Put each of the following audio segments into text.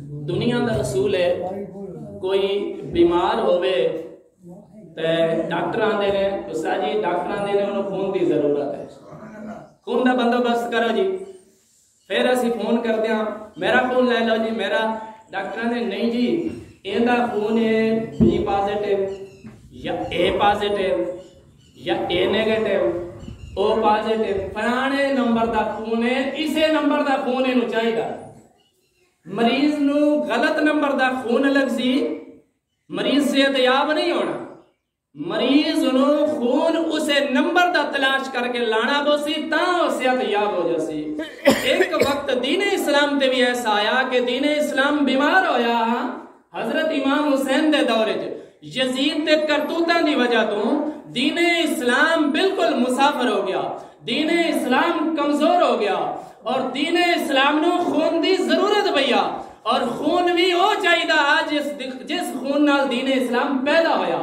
दुनिया का रसूल है, कोई बीमार होवे ते डॉक्टर आंदे ने, उस्ताद जी डॉक्टर आंदे ने उन्हें खून की जरूरत है, खून का बंदोबस्त करो जी। फिर असी फोन करते हैं, मेरा खून ले लो जी, मेरा डॉक्टर ने नहीं जी इनका खून है बी पॉजिटिव या ए पॉजिटिव या ए नेगेटिव ओ पॉजिटिव, फलाने नंबर का खून है, इसे नंबर का खून इनू चाहिए। मरीज नू गलत नंबर का खून लग सी, मरीज सेहतयाब नहीं होना, मरीज नू खून उसे नंबर का तलाश करके लाना बोसी ता सेहतयाब हो जासी। एक वक्त दीन इस्लाम ते भी ऐसा आया कि दीन इस्लाम बीमार होया हजरत इमाम हुसैन दे दौरे च, यजीद दे करतूतां दी वजह तो दीन इस्लाम बिल्कुल मुसाफिर हो गया, दीन इस्लाम कमजोर हो गया और दीन इस्लाम नू खून दी जरूरत भैया, और खून भी वो चाहिए जिस खून नाल दीन इस्लाम पैदा होया।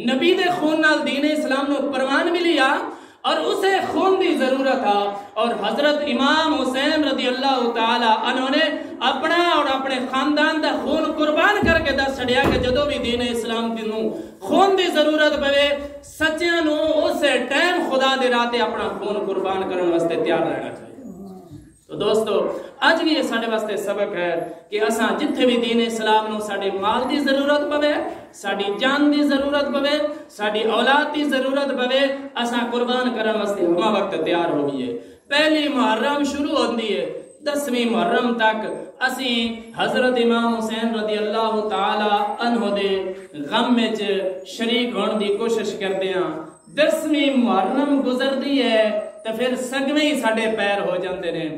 नबी दे खून नाल दीन इस्लाम नू परवान मिलिया और उसे खून की जरूरत था, और हजरत इमाम हुसैन रदी अल्लाह तआला अन्हु ने अपना और अपने खानदान का खून कुर्बान करके दस छड़िया कि जदों भी दीन इस्लाम नू खून की जरूरत पवे सच्चियां नू उस टाइम खुदा दे राह ते अपना खून कुर्बान करने वास्ते तैयार रहना चाहिए। तो दोस्तों अज भी ये साडे वास्ते सबक है कि असां जिथे भी दीन इस्लाम नू साडे माल की जरूरत पवे, साडी जान की जरूरत पवे, साडी औलाद की जरूरत पवे, असां कुर्बान करने वास्ते हम वक्त तैयार हो गए। पहली मुहर्रम शुरू होती है, 10वीं मुहर्रम तक असी हजरत इमाम हुसैन रदी अल्लाह तआला अन्हु दे गम में शरीक होने की कोशिश करते हैं। 10वीं मुहर्रम गुजरती है तो फिर सगवे ही साडे पैर हो जाते हैं,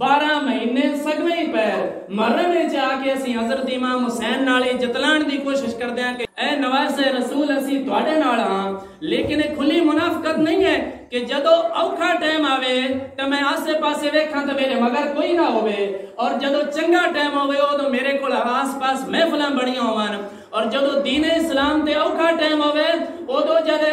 12 महीने सगवे ही पैर मुहर्रम में जाके असी हजरत इमाम हुसैन नाल जतलाण की कोशिश करते हैं कि ए नवासे रसूल असी तुहाडे नाल हां, लेकिन एक खुली मुनाफकत नहीं है कि जदों औखा टाइम आवे तो मैं आसे पासे वेखां तो मेरे मगर कोई ना होवे, और जदों चंगा टाइम होवे उदों मेरे कोल आस पास महफिलां बड़ियां होवन, और जदों दीन इस्लाम ते औखा टाइम होवे उदों जड़े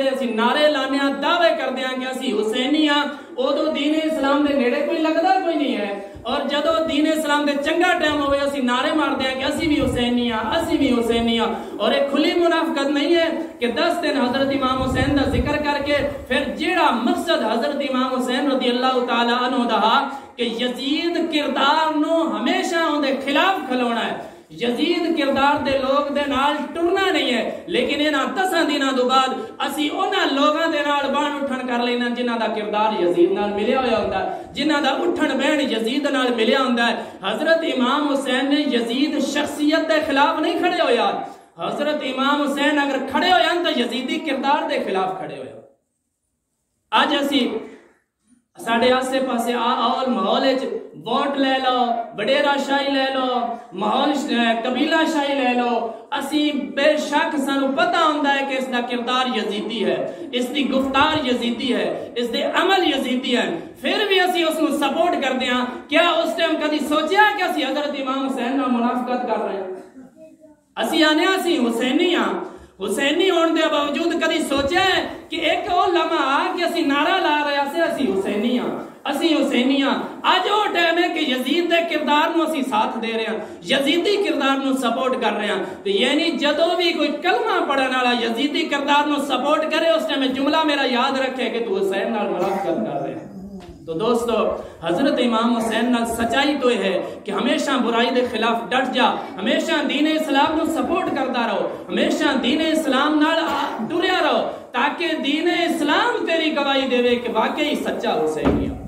असी नारे लाने दावे करते हैं कि असी हुसैनी हां, उदों दीन इस्लाम दे नेड़े कोई लगदा कोई नहीं है, और जदों दीन इस्लाम दे चंगा टाइम होवे असी नारे मारते हैं कि असी भी हुसैनी हां, असी भी हुसैनी हां। और एक खुली मुनाफकत नहीं है कि 10 दिन हजरत इमाम हुसैन का जिक्र करके फिर जेड़ा मकसद हजरत इमाम हुसैन रदी अल्लाह तआला अन्हु दा कि यजीद किरदार नू हमेशा उनके खिलाफ खलोना है, यजीद किरदार दे लोग दे नाल टुरना नहीं है, लेकिन इन्हां 10 दिनां तो बाद असी उन्हां लोगां दे नाल बाण उठन कर लेना जिन्हां दा किरदार यजीद नाल मिलिया होया हुंदा है, जिन्हां दा उठन बहन यजीद नाल मिलिया हुंदा है। हजरत इमाम हुसैन ने यजीद शख्सियत दे खिलाफ नहीं खड़े होया, हजरत इमाम हुसैन अगर खड़े होया तो यजीदी किरदार दे खिलाफ खड़े होया। आज असी साढ़े आसे पासे आओल माहौल वोट ले लो, वडेरा शाही ले लो, माहौल कबीला शाही ले लो, असी बेशक सानू पता होंदा है कि इसका किरदार यजीदी है, इसकी गुफ्तार यजीदी है, इसके अमल यजीदी है, फिर भी असी उसको सपोर्ट करते हैं। क्या उस टाइम कभी सोचा कि असी हजरत इमाम हुसैन नाल मुनाफकत कर रहे हैं? असी आने असी हुसैनी हां, हुसैनी होने के बावजूद कभी सोचा है कि एक और लम्हा कि असी नारा ला रहे हैं असी हुसैनी हां, असी हुसैनी हां। अज वो टाइम है कि यजीद के किरदार नूं असी साथ दे रहे हैं, यजीदी किरदार नूं सपोर्ट कर रहे हैं। तो यानी जदों भी कोई कलमा पढ़ने वाला यजीदी किरदार नूं सपोर्ट करे उस टाइम जुमला मेरा याद रखे कि तू हुसैन नाल मुनाफकत कर रहे हैं। तो दोस्तों हजरत इमाम हुसैन नाल सच्चाई तो है कि हमेशा बुराई के खिलाफ डट जा, हमेशा दीन इस्लाम को सपोर्ट करता रहो, हमेशा दीन इस्लाम नाल टुरिया रहो, ताकि दीन इस्लाम तेरी गवाही देवे कि वाकई सच्चा हुसैनी है।